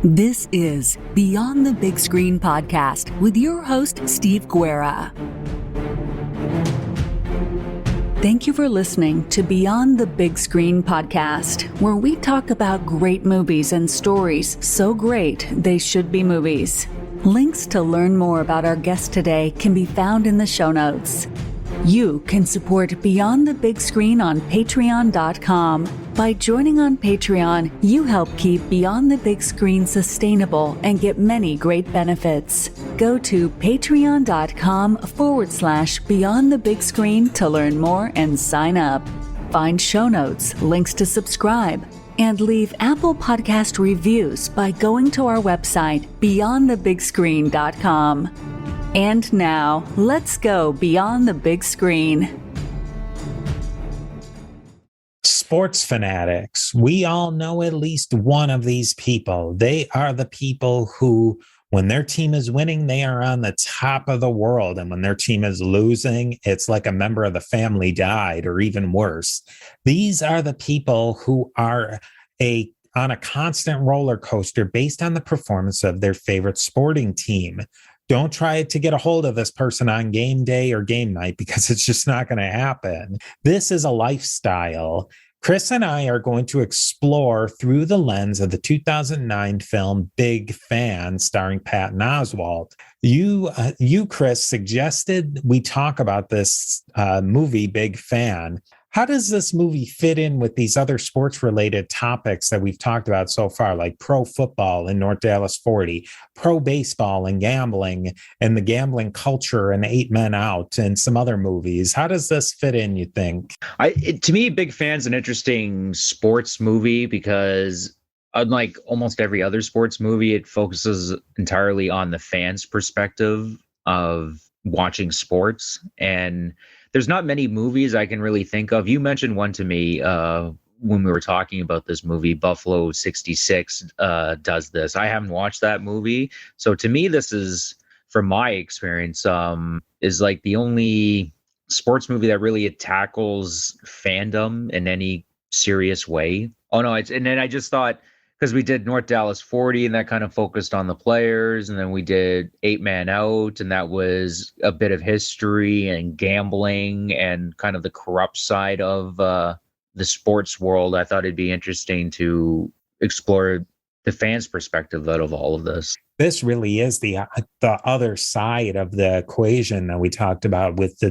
This is Beyond the Big Screen podcast with your host, Steve Guerra. Thank you for listening to Beyond the Big Screen podcast, where we talk about great movies and stories so great they should be movies. Links to learn more about our guest today can be found in the show notes. You can support Beyond the Big Screen on Patreon.com. By joining on Patreon, you help keep Beyond the Big Screen sustainable and get many great benefits. Go to patreon.com/Beyond the Big Screen to learn more and sign up. Find show notes, links to subscribe, and leave Apple Podcast reviews by going to our website, beyondthebigscreen.com. And now, let's go beyond the big screen. Sports fanatics. We all know at least one of these people. They are the people who, when their team is winning, they are on the top of the world. And when their team is losing, it's like a member of the family died, or even worse. These are the people who are on a constant roller coaster based on the performance of their favorite sporting team. Don't try to get a hold of this person on game day or game night, because it's just not going to happen. This is a lifestyle. Chris and I are going to explore through the lens of the 2009 film Big Fan, starring Patton Oswalt. You, Chris, suggested we talk about this movie, Big Fan. How does this movie fit in with these other sports-related topics that we've talked about so far, like pro football and North Dallas 40, pro baseball and gambling, and the gambling culture and 8 Men Out, and some other movies? How does this fit in, you think? To me, Big Fan's an interesting sports movie because, unlike almost every other sports movie, it focuses entirely on the fan's perspective of watching sports. And there's not many movies I can really think of. You mentioned one to me when we were talking about this movie. Buffalo 66 does this. I haven't watched that movie. So to me, this is, from my experience, is like the only sports movie that really tackles fandom in any serious way. Oh, no. And then I just thought, because we did North Dallas 40 and that kind of focused on the players. And then we did 8 Man Out, and that was a bit of history and gambling and kind of the corrupt side of the sports world. I thought it'd be interesting to explore the fans' perspective out of all of this. This really is the other side of the equation that we talked about with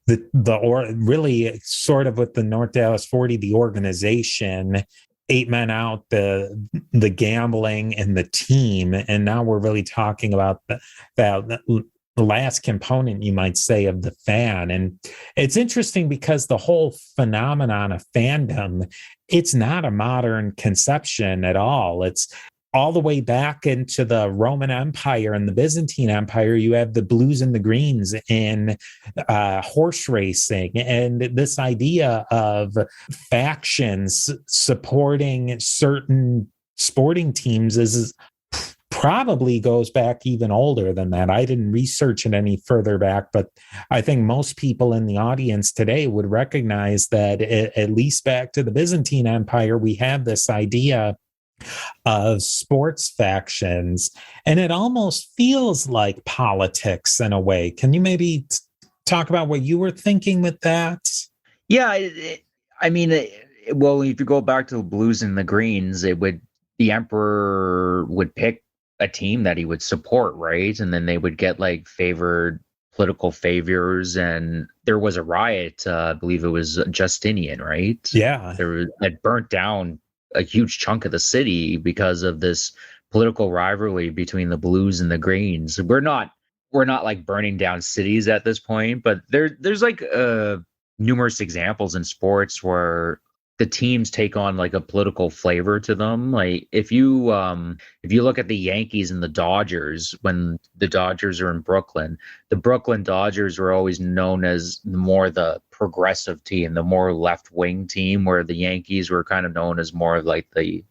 really sort of with the North Dallas 40, the organization, 8 Men Out, the gambling, and the team. And now we're really talking about the last component, you might say, of the fan. And it's interesting because the whole phenomenon of fandom, it's not a modern conception at all. It's all the way back into the Roman Empire and the Byzantine Empire. You have the blues and the greens in horse racing, and this idea of factions supporting certain sporting teams is probably goes back even older than that. I didn't research it any further back, but I think most people in the audience today would recognize that at least back to the Byzantine Empire, we have this idea of sports factions, and it almost feels like politics in a way. Can you maybe talk about what you were thinking with that? Yeah, well, if you go back to the blues and the greens, the emperor would pick a team that he would support, right? And then they would get like favored political favors, and there was a riot. I believe it was Justinian, right? Yeah, that burnt down a huge chunk of the city because of this political rivalry between the blues and the greens. We're not like burning down cities at this point, but there's like numerous examples in sports where the teams take on like a political flavor to them. Like if you look at the Yankees and the Dodgers, when the Dodgers are in Brooklyn, the Brooklyn Dodgers were always known as more the progressive team, the more left-wing team, where the Yankees were kind of known as more like the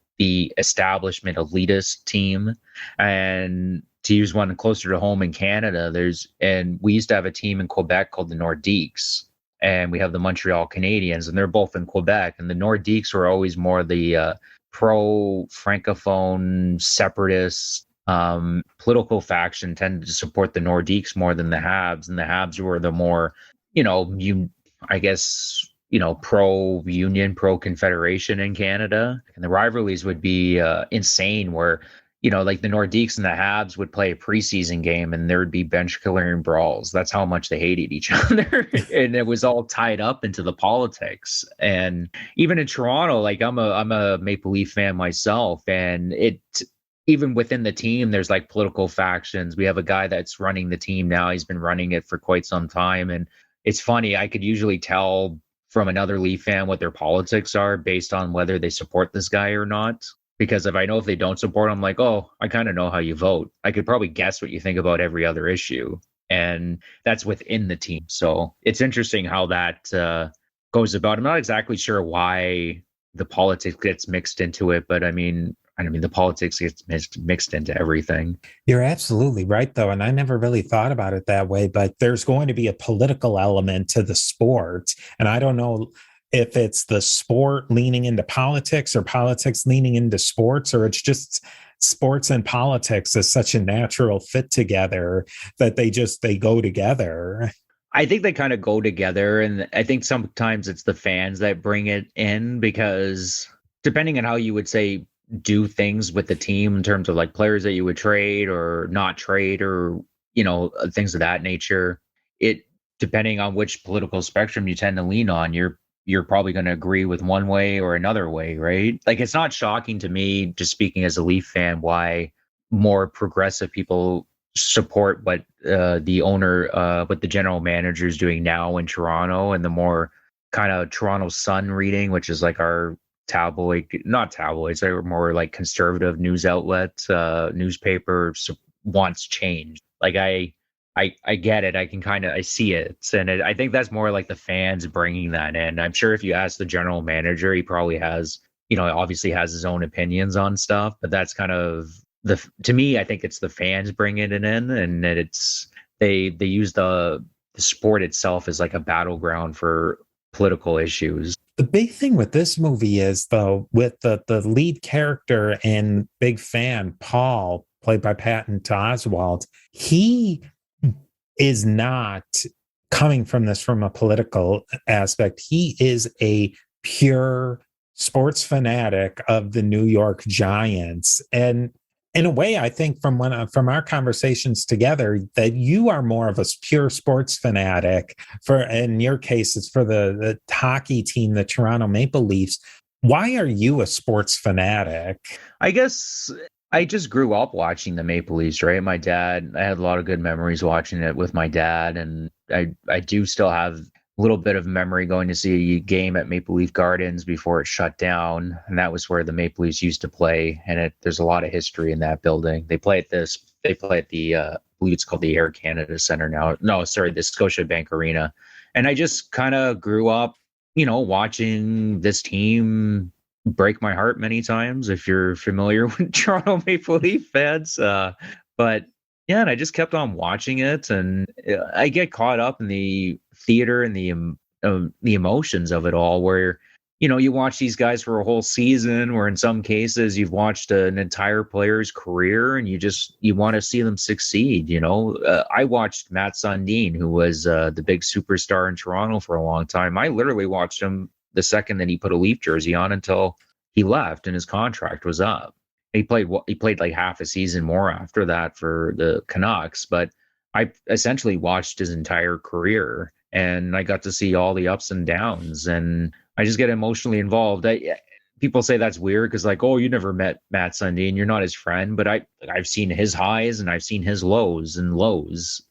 establishment elitist team. And to use one closer to home in Canada, we used to have a team in Quebec called the Nordiques. And we have the Montreal Canadiens, and they're both in Quebec. And the Nordiques were always more the pro-francophone separatist political faction tended to support the Nordiques more than the Habs, and the Habs were the more, pro-union, pro-confederation in Canada. And the rivalries would be insane, where like the Nordiques and the Habs would play a preseason game and there would be bench clearing brawls. That's how much they hated each other. And it was all tied up into the politics. And even in Toronto, like I'm a Maple Leaf fan myself, and even within the team, there's like political factions. We have a guy that's running the team now. He's been running it for quite some time. And it's funny, I could usually tell from another Leaf fan what their politics are based on whether they support this guy or not. Because if they don't support him, I'm like, oh, I kind of know how you vote. I could probably guess what you think about every other issue. And that's within the team. So it's interesting how that goes about. I'm not exactly sure why the politics gets mixed into it, but I mean, the politics gets mixed into everything. You're absolutely right, though. And I never really thought about it that way, but there's going to be a political element to the sport. And I don't know if it's the sport leaning into politics or politics leaning into sports, or it's just sports and politics is such a natural fit together that they go together. I think they kind of go together. And I think sometimes it's the fans that bring it in, because depending on how you would say do things with the team in terms of like players that you would trade or not trade, or, things of that nature, depending on which political spectrum you tend to lean on, you're probably going to agree with one way or another way, right? Like, it's not shocking to me, just speaking as a Leaf fan, why more progressive people support what the owner, what the general manager is doing now in Toronto, and the more kind of Toronto Sun reading, which is like our not tabloids, they're more like conservative news outlet, newspaper, wants change. Like I get it. I see it. And I think that's more like the fans bringing that in. I'm sure if you ask the general manager, he probably has, obviously has his own opinions on stuff, but that's kind of to me, I think it's the fans bringing it in, and that they use the sport itself as like a battleground for political issues. The big thing with this movie is, though, with the lead character and big fan, Paul, played by Patton Oswalt, he is not coming from this from a political aspect. He is a pure sports fanatic of the New York Giants. And in a way, I think from our conversations together, that you are more of a pure sports fanatic. In your case, it's for the hockey team, the Toronto Maple Leafs. Why are you a sports fanatic? I guess I just grew up watching the Maple Leafs, right? I had a lot of good memories watching it with my dad, and I do still have a little bit of memory going to see a game at Maple Leaf Gardens before it shut down, and that was where the Maple Leafs used to play. And there's a lot of history in that building. They play at the I believe it's called the Air Canada Center now. No, sorry, the Scotiabank Arena. And I just kind of grew up, watching this team break my heart many times, if you're familiar with Toronto Maple Leaf fans. But yeah, and I just kept on watching it, and I get caught up in the theater and the emotions of it all, where you watch these guys for a whole season, where in some cases you've watched an entire player's career, and you want to see them succeed. I watched Matt Sundin, who was the big superstar in Toronto for a long time. I literally watched him the second that he put a Leaf jersey on until he left and his contract was up. He played like half a season more after that for the Canucks, but I essentially watched his entire career, and I got to see all the ups and downs, and I just get emotionally involved. People say that's weird because, like, oh, you never met Matt Sundin, you're not his friend, but I've seen his highs and I've seen his lows.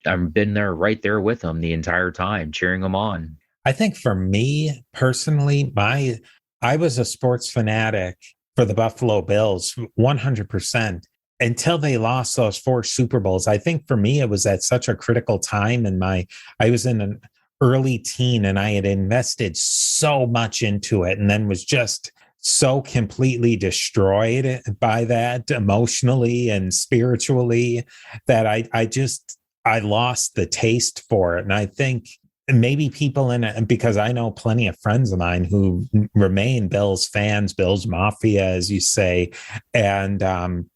I've been right there with him the entire time, cheering him on. I think for me personally, I was a sports fanatic for the Buffalo Bills 100% until they lost those 4 Super Bowls. I think for me, it was at such a critical time I was in an early teen, and I had invested so much into it, and then was just so completely destroyed by that emotionally and spiritually that I lost the taste for it. And I think maybe people in it, because I know plenty of friends of mine who remain Bills fans, Bills Mafia, as you say. And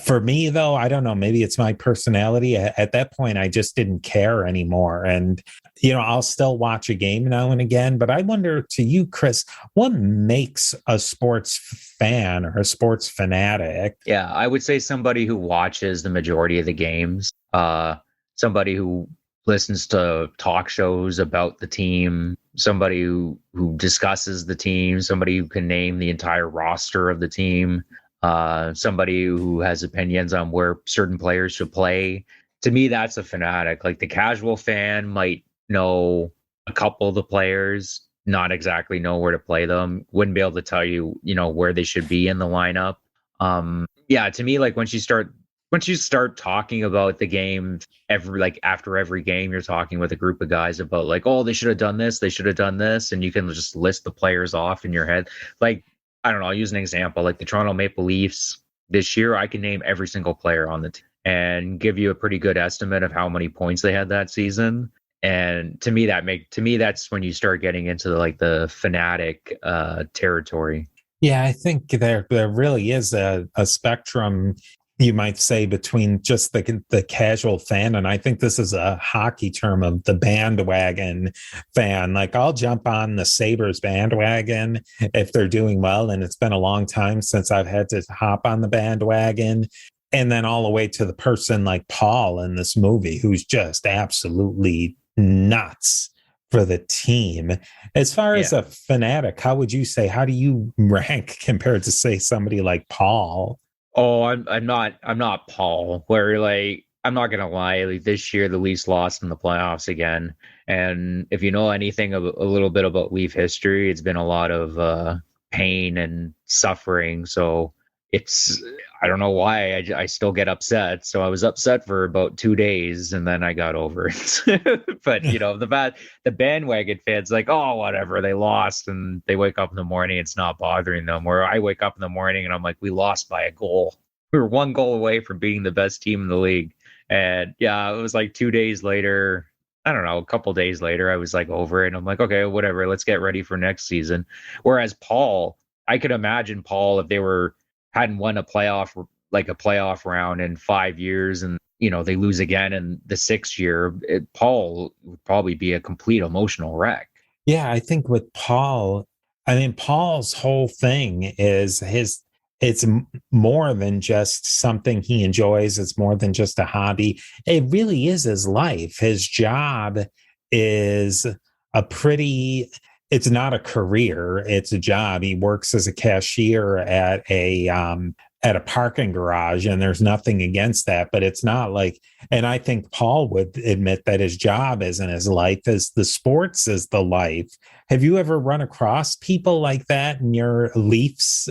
for me, though, I don't know, maybe it's my personality. At that point, I just didn't care anymore. And, I'll still watch a game now and again. But I wonder to you, Chris, what makes a sports fan or a sports fanatic? Yeah, I would say somebody who watches the majority of the games, somebody who listens to talk shows about the team, somebody who discusses the team, somebody who can name the entire roster of the team, somebody who has opinions on where certain players should play. To me, that's a fanatic. Like the casual fan might know a couple of the players, not exactly know where to play them, wouldn't be able to tell you, where they should be in the lineup. Yeah, to me, like once you start talking about the game after every game, you're talking with a group of guys about like, oh, they should have done this, and you can just list the players off in your head. Like, I don't know, I'll use an example, like the Toronto Maple Leafs this year, I can name every single player on the team and give you a pretty good estimate of how many points they had that season. And to me, that's when you start getting into the fanatic territory. Yeah, I think there really is a spectrum, you might say, between just the casual fan, and I think this is a hockey term of the bandwagon fan. Like I'll jump on the Sabres bandwagon if they're doing well, and it's been a long time since I've had to hop on the bandwagon. And then all the way to the person like Paul in this movie, who's just absolutely nuts for the team. As far as a fanatic, how do you rank compared to, say, somebody like Paul? Oh, I'm not Paul, where like I'm not gonna lie, like this year the Leafs lost in the playoffs again. And if you know anything of a little bit about Leaf history, it's been a lot of pain and suffering. So I don't know why I still get upset. So I was upset for about 2 days and then I got over it. But the bandwagon fans like, oh, whatever, they lost, and they wake up in the morning, it's not bothering them. Where I wake up in the morning and I'm like, we lost by a goal. We were 1 goal away from being the best team in the league. And yeah, it was like 2 days later, I don't know, a couple days later, I was like over it. And I'm like, okay, whatever, let's get ready for next season. Whereas Paul, I could imagine Paul, if they hadn't won a playoff round in 5 years, and they lose again in the 6th year, Paul would probably be a complete emotional wreck. Yeah, I think with Paul, Paul's whole thing is it's more than just something he enjoys. It's more than just a hobby. It really is his life. His job is it's not a career, it's a job. He works as a cashier at a parking garage, and there's nothing against that, but it's not like, and I think Paul would admit that his job isn't his life, as the sports is the life. Have you ever run across people like that in your Leafs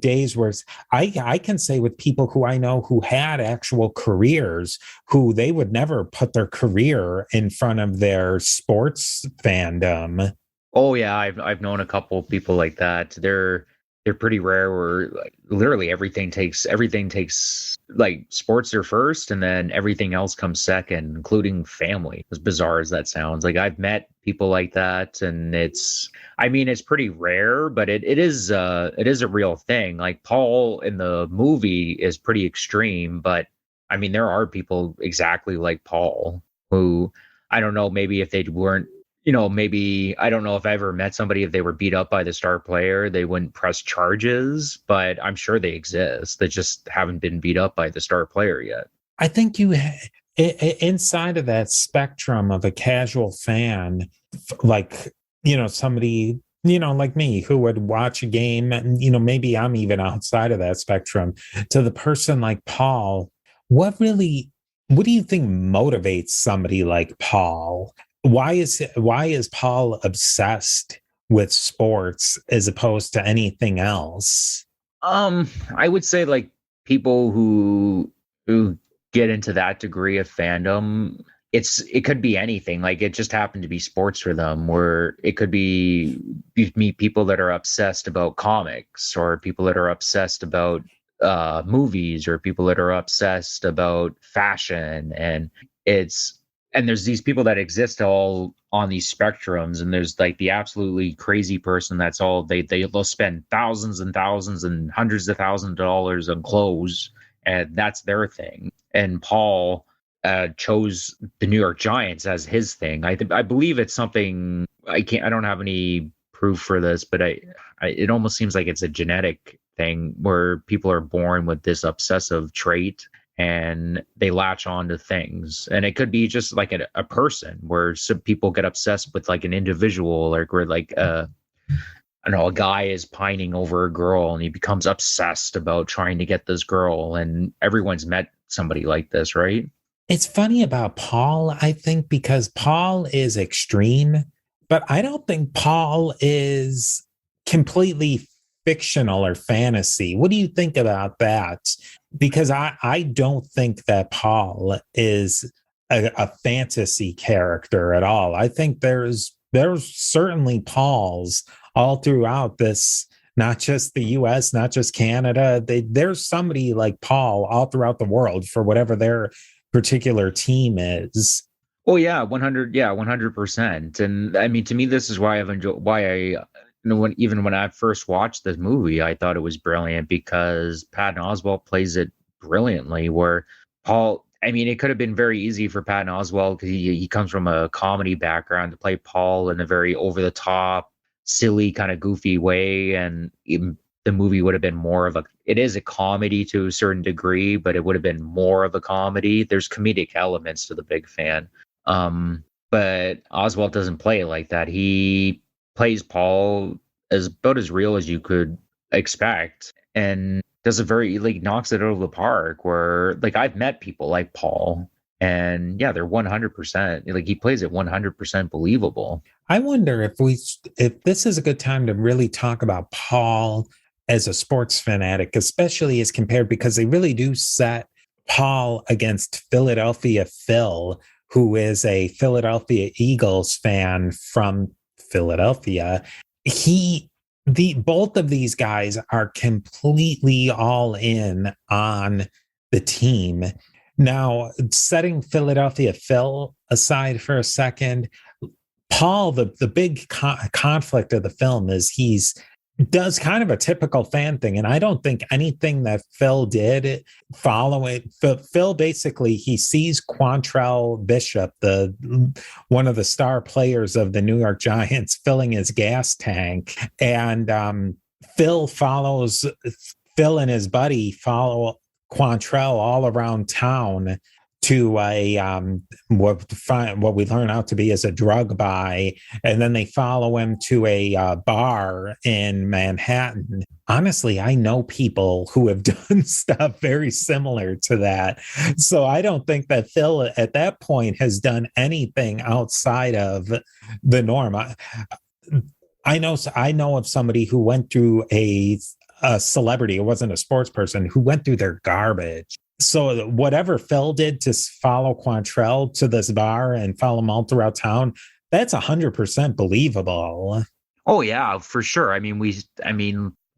days? Where I can say with people who I know who had actual careers, who they would never put their career in front of their sports fandom. Oh yeah, I've known a couple of people like that. They're pretty rare, where like literally everything takes like sports are first and then everything else comes second, including family. As bizarre as that sounds, like I've met people like that, and it's pretty rare, but it is a real thing. Like Paul in the movie is pretty extreme, but there are people exactly like Paul who, I don't know, maybe if they weren't, maybe, I don't know if I ever met somebody, if they were beat up by the star player, they wouldn't press charges, but I'm sure they exist. They just haven't been beat up by the star player yet. I think inside of that spectrum of a casual fan, like, somebody, like me, who would watch a game, and, maybe I'm even outside of that spectrum, to the person like Paul, what do you think motivates somebody like Paul? Why is Paul obsessed with sports as opposed to anything else? I would say like people who get into that degree of fandom, it could be anything. Like it just happened to be sports for them, where it could be, you meet people that are obsessed about comics, or people that are obsessed about movies, or people that are obsessed about fashion, and it's and there's these people that exist all on these spectrums, and there's like the absolutely crazy person that's all they'll spend thousands and thousands and hundreds of thousands of dollars on clothes, and that's their thing. And Paul chose the New York Giants as his thing. I believe it's something I don't have any proof for this, but it almost seems like it's a genetic thing where people are born with this obsessive trait and they latch on to things. And it could be just like a person where some people get obsessed with like an individual, or where like I don't know, a guy is pining over a girl and he becomes obsessed about trying to get this girl. And everyone's met somebody like this, right? It's funny about Paul, I think, because Paul is extreme, but I don't think Paul is completely fictional or fantasy. What do you think about that? Because I don't think that Paul is a fantasy character at all. I think there's certainly Pauls all throughout this, not just the US, not just Canada. There's somebody like Paul all throughout the world for whatever their particular team is. Oh yeah, 100%. And I mean, to me, this is why I've enjoyed, when I first watched this movie, I thought it was brilliant because Patton Oswalt plays it brilliantly. Where Paul, I mean, it could have been very easy for Patton Oswalt because he comes from a comedy background to play Paul in a very over the top, silly, kind of goofy way, and the movie would have been more of it is a comedy to a certain degree, but it would have been more of a comedy. There's comedic elements to The Big Fan. But Oswalt doesn't play it like that. He plays Paul as about as real as you could expect, and does a very, like, knocks it out of the park. Where, like, I've met people like Paul, and yeah, they're 100%, like, he plays it 100% believable. I wonder if this is a good time to really talk about Paul as a sports fanatic, especially as compared, because they really do set Paul against Philadelphia Phil, who is a Philadelphia Eagles fan from Philadelphia. Both of these guys are completely all in on the team. Now, setting Philadelphia Phil aside for a second, Paul, the big conflict of the film is he's does kind of a typical fan thing. And I don't think anything that Phil did follow it. Phil basically, he sees Quantrell Bishop, one of the star players of the New York Giants, filling his gas tank. And Phil and his buddy follow Quantrell all around town to what we learn out to be as a drug buy, and then they follow him to a bar in Manhattan. Honestly, I know people who have done stuff very similar to that, so I don't think that Phil at that point has done anything outside of the norm. I know of somebody who went through a celebrity. It wasn't a sports person, who went through their garbage. So whatever Phil did to follow Quantrell to this bar and follow him all throughout town, that's 100% believable. Oh yeah, for sure. I mean,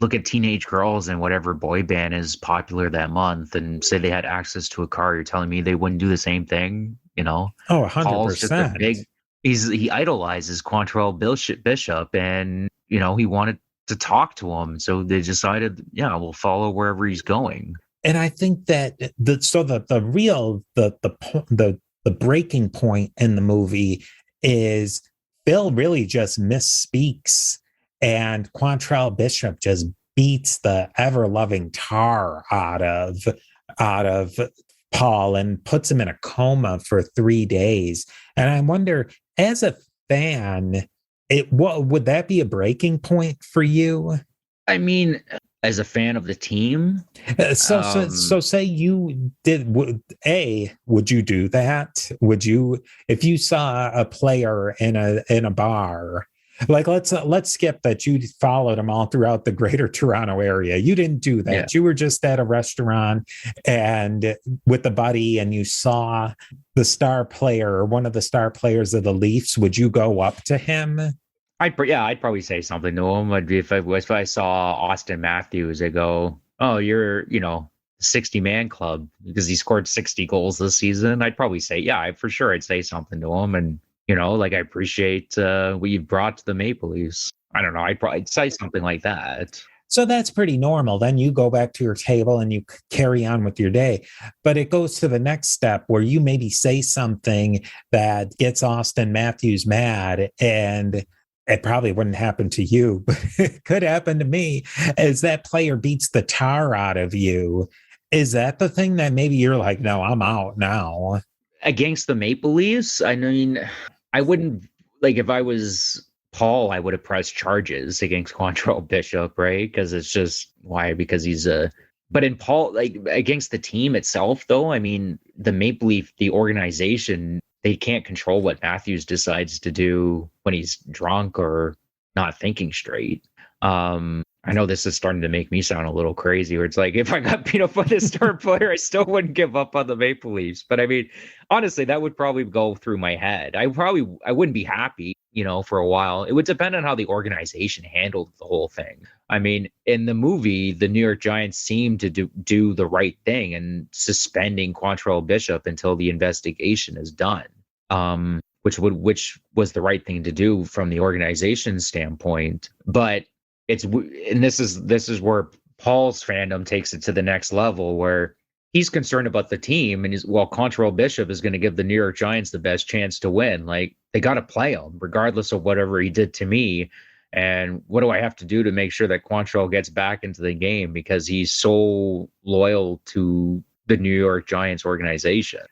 look at teenage girls and whatever boy band is popular that month, and say they had access to a car. You're telling me they wouldn't do the same thing? You know? Oh, 100%. Paul's just a big. He idolizes Quantrell Bishop, and he wanted to talk to him, so they decided, yeah, we'll follow wherever he's going. And I think that the breaking point in the movie is Phil really just misspeaks, and Quantrell Bishop just beats the ever-loving tar out of Paul and puts him in a coma for 3 days. And I wonder, as a fan, would that be a breaking point for you? I mean, as a fan of the team, so say you did. Would you do that? Would you, if you saw a player in a bar? Like, let's skip that you followed him all throughout the greater Toronto area. You didn't do that. Yeah. You were just at a restaurant and with a buddy, and you saw the star player or one of the star players of the Leafs. Would you go up to him? I'd probably say something to him. If I saw Austin Matthews, I go, "Oh, you're, 60-man club because he scored 60 goals this season, I'd probably say, yeah, for sure, I'd say something to him. And, like, I appreciate what you've brought to the Maple Leafs. I don't know. I'd say something like that. So that's pretty normal. Then you go back to your table and you carry on with your day. But it goes to the next step where you maybe say something that gets Austin Matthews mad, and it probably wouldn't happen to you, but it could happen to me, as that player beats the tar out of you. Is that the thing that maybe you're like, no, I'm out now? Against the Maple Leafs, I mean, I wouldn't, like, if I was Paul, I would have pressed charges against Quantrill Bishop, right? Because it's just, why? Because he's but in Paul, like, against the team itself, though, I mean, the Maple Leaf, the organization, they can't control what Matthews decides to do when he's drunk or not thinking straight. I know this is starting to make me sound a little crazy, where it's like, if I got beat up by the star player, I still wouldn't give up on the Maple Leafs. But I mean, honestly, that would probably go through my head. I wouldn't be happy, for a while. It would depend on how the organization handled the whole thing. I mean, in the movie, the New York Giants seemed to do the right thing and suspending Quantrill Bishop until the investigation is done. Which was the right thing to do from the organization standpoint. But this is where Paul's fandom takes it to the next level, where he's concerned about the team, and Quantrill Bishop is going to give the New York Giants the best chance to win. Like, they got to play him regardless of whatever he did to me. And what do I have to do to make sure that Quantrill gets back into the game because he's so loyal to the New York Giants organization?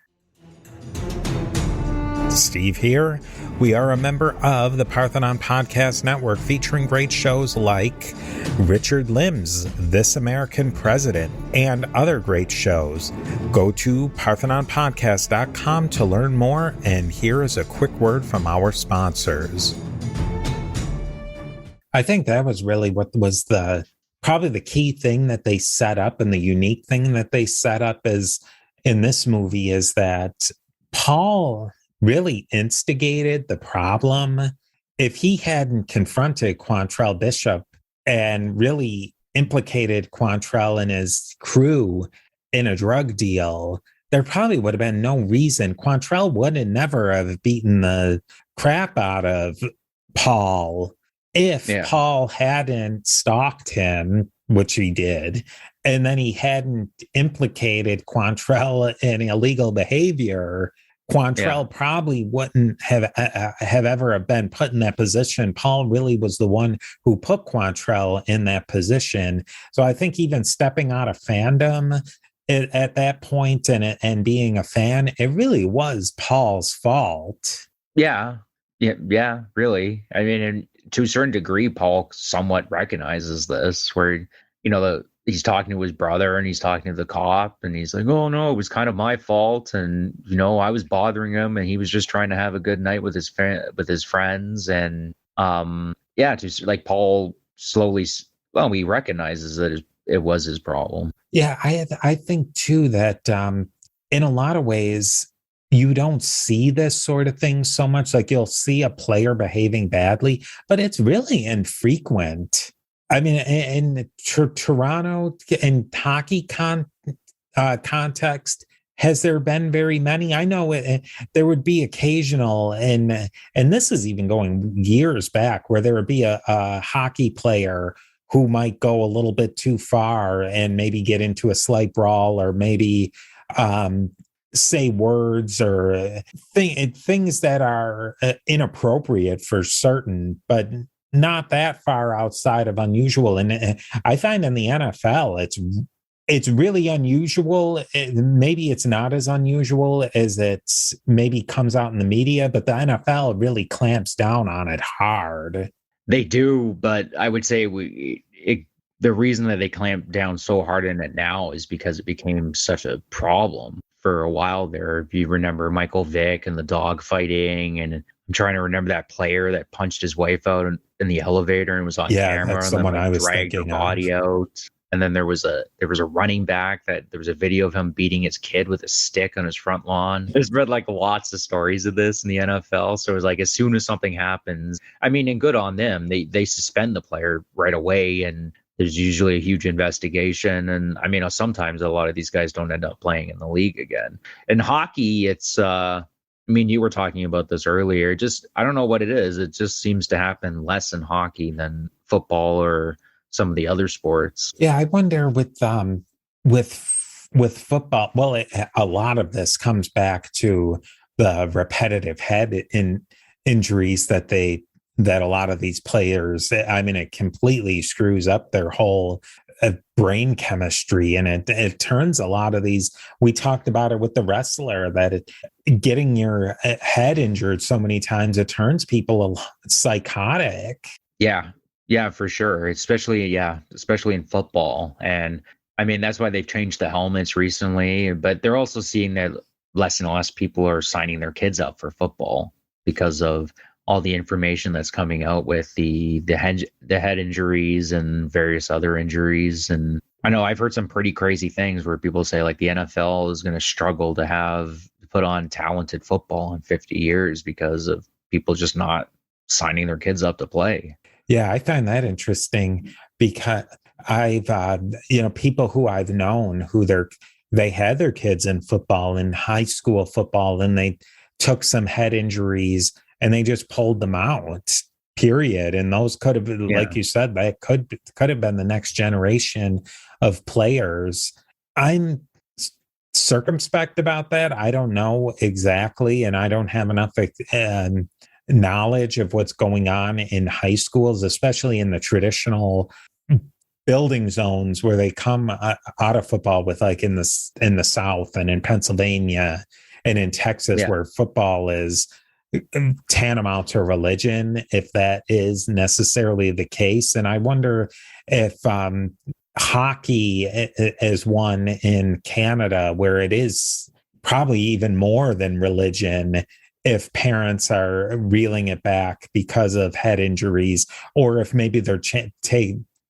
Steve here. We are a member of the Parthenon Podcast Network, featuring great shows like Richard Lim's This American President and other great shows. Go to parthenonpodcast.com to learn more, and here is a quick word from our sponsors. I think that was really what was probably the key thing that they set up, and the unique thing that they set up is in this movie is that Paul really instigated the problem. If he hadn't confronted Quantrill Bishop and really implicated Quantrill and his crew in a drug deal, there probably would have been no reason. Quantrill would have never have beaten the crap out of Paul if Paul hadn't stalked him, which he did, and then he hadn't implicated Quantrill in illegal behavior. Quantrill probably wouldn't have ever been put in that position. Paul really was the one who put Quantrill in that position. So I think even stepping out of fandom at that point and being a fan, it really was Paul's fault. Yeah, really. I mean, and to a certain degree, Paul somewhat recognizes this, where, he's talking to his brother and he's talking to the cop, and he's like, oh no, it was kind of my fault. And, I was bothering him, and he was just trying to have a good night with his friends. And, just like Paul slowly, he recognizes that it was his problem. Yeah. I think too that, in a lot of ways, you don't see this sort of thing so much. Like, you'll see a player behaving badly, but it's really infrequent. I mean, in Toronto, in hockey context, has there been very many? I know there would be occasional, and this is even going years back, where there would be a hockey player who might go a little bit too far and maybe get into a slight brawl, or maybe say words or things that are inappropriate for certain, but not that far outside of unusual. And I find in the NFL, it's really unusual. Maybe it's not as unusual as it's maybe comes out in the media, but the NFL really clamps down on it hard. They do, but I would say the reason that they clamp down so hard in it now is because it became such a problem for a while there. If you remember Michael Vick and the dog fighting, and I'm trying to remember that player that punched his wife out in the elevator and was on camera, that's and someone then I was dragged her thinking body out. And then there was a running back that there was a video of him beating his kid with a stick on his front lawn. There's been like lots of stories of this in the NFL. So it was like, as soon as something happens, I mean, and good on them, they suspend the player right away. And there's usually a huge investigation. And I mean, sometimes a lot of these guys don't end up playing in the league again. In hockey, it's, I mean, you were talking about this earlier. Just, I don't know what it is. It just seems to happen less in hockey than football or some of the other sports. Yeah, I wonder with football. Well, a lot of this comes back to the repetitive injuries that a lot of these players. I mean, it completely screws up their whole brain chemistry, and it turns a lot of these. We talked about it with the wrestler that getting your head injured so many times, it turns people psychotic. Yeah, for sure. Especially in football. And I mean, that's why they've changed the helmets recently, but they're also seeing that less and less people are signing their kids up for football because of all the information that's coming out with the head injuries and various other injuries. And I know I've heard some pretty crazy things where people say like the NFL is going to struggle to put on talented football in 50 years because of people just not signing their kids up to play. Yeah, I find that interesting because I've, people who I've known who they had their kids in football, in high school football, and they took some head injuries and they just pulled them out, period. And those could have been, like you said, that could have been the next generation of players. I'm circumspect about that. I don't know exactly, and I don't have enough knowledge of what's going on in high schools, especially in the traditional building zones where they come out of football with, like in the South and in Pennsylvania and in Texas, where football is tantamount to religion, if that is necessarily the case. And I wonder if hockey is one in Canada where it is probably even more than religion, if parents are reeling it back because of head injuries, or if maybe they're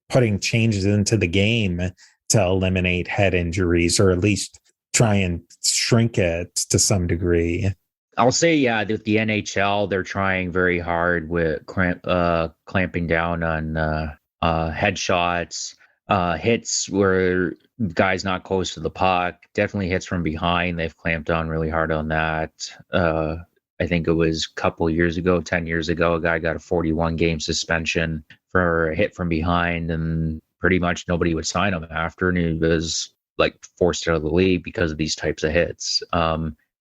putting changes into the game to eliminate head injuries, or at least try and shrink it to some degree. I'll say, with the NHL, they're trying very hard with clamping down on headshots, hits where guys not close to the puck, definitely hits from behind. They've clamped down really hard on that. I think it was a couple years ago, 10 years ago, a guy got a 41-game suspension for a hit from behind, and pretty much nobody would sign him after, and he was like forced out of the league because of these types of hits.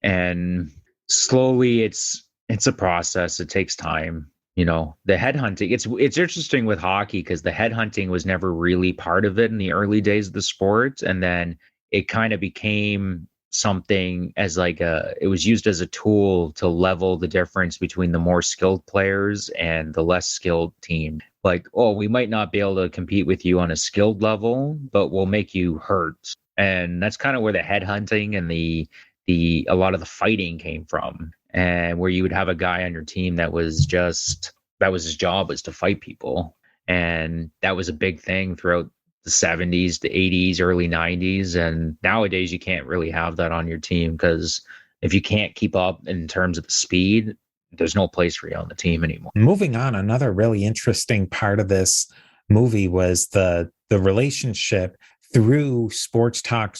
And slowly, it's a process. It takes time. The headhunting, it's interesting with hockey because the headhunting was never really part of it in the early days of the sport, and then it kind of became something as it was used as a tool to level the difference between the more skilled players and the less skilled team. Like, oh, we might not be able to compete with you on a skilled level, but we'll make you hurt. And that's kind of where the headhunting and a lot of the fighting came from. And where you would have a guy on your team that was his job was to fight people. And that was a big thing throughout the 70s, the 80s, early 90s. And nowadays you can't really have that on your team, because if you can't keep up in terms of the speed, there's no place for you on the team anymore. Moving on, another really interesting part of this movie was the relationship through sports talk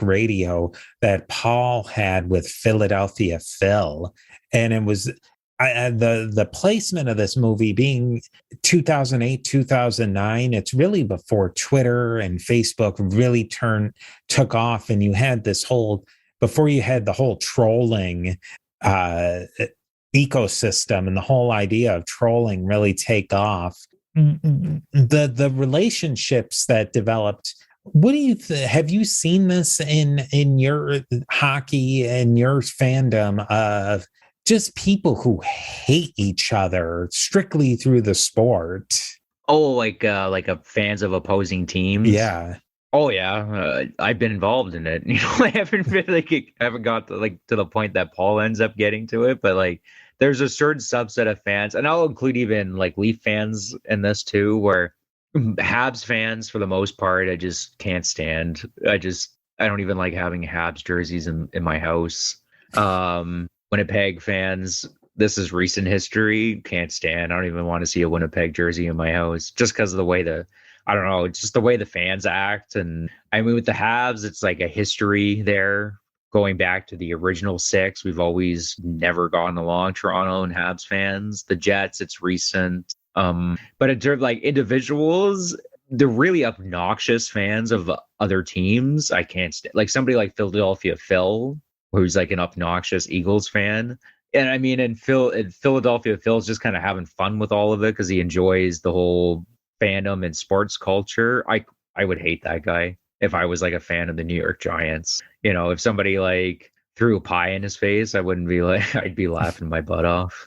radio that Paul had with Philadelphia Phil. And it was the placement of this movie being 2008, 2009. It's really before Twitter and Facebook really took off. And you had before you had the whole trolling ecosystem and the whole idea of trolling really take off. The relationships that developed. What do you have you seen this in your hockey and your fandom of just people who hate each other strictly through the sport? Oh, like fans of opposing teams. Yeah. Oh yeah, I've been involved in it. I haven't got to the point that Paul ends up getting to it, but there's a certain subset of fans, and I'll include even Leaf fans in this too, where Habs fans, for the most part, I just can't stand. I don't even like having Habs jerseys in my house. Winnipeg fans, this is recent history, can't stand. I don't even want to see a Winnipeg jersey in my house, just because of the way I don't know, it's just the way the fans act. And I mean, with the Habs, it's like a history there going back to the original six. We've always never gotten along, Toronto and Habs fans. The Jets, it's recent. But in terms of like individuals, they're really obnoxious fans of other teams. I can't like somebody like Philadelphia Phil, who's like an obnoxious Eagles fan. And I mean, in Philadelphia, Phil's just kind of having fun with all of it because he enjoys the whole fandom and sports culture. I would hate that guy if I was like a fan of the New York Giants. You know, if somebody like threw a pie in his face, I wouldn't be like, I'd be laughing my butt off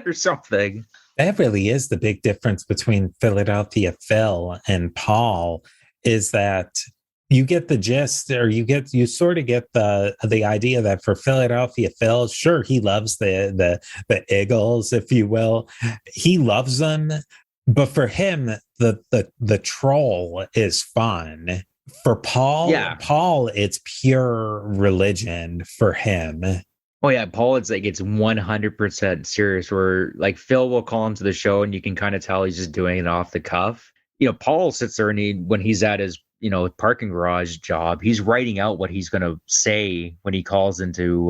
or something. That really is the big difference between Philadelphia Phil and Paul, is that you get the gist, or you sort of get the idea that for Philadelphia Phil, sure, he loves the Eagles, if you will. He loves them, but for him, the troll is fun. For Paul, Paul, it's pure religion for him. Oh yeah, Paul, it's 100% serious. Where like Phil will call him to the show, and you can kind of tell he's just doing it off the cuff. You know, Paul sits there and when he's at his parking garage job, he's writing out what he's going to say when he calls into